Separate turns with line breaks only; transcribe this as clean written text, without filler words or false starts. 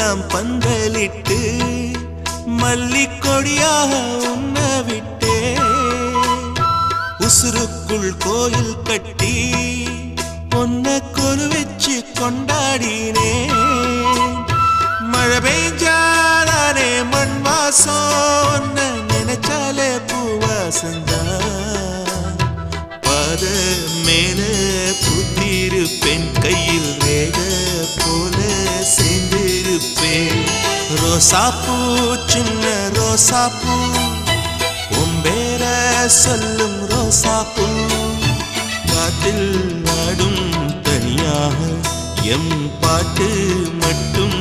ஊரெல்லாம் பந்தலிட்டு மல்லிக்கொடியாக உண்ண விட்டே உசுருக்குள் கோயில் கட்டி பொன்ன கொலு வச்சு கொண்டாடினே மழை பெய்ஞ்சாலே மண் வாசம் நினைச்சாலே பூவாசந்தா பாத மேல புத்திருப்பேன் கையில் ரேக போல சேர்ந்திருப்பேன் ரோசாப்பூ சின்ன ரோசாப்பூ உம்பேர சொல்லும் ரோசாப்பூ காட்டில் நாடும் தனியாக எம் பாட்டு மட்டும்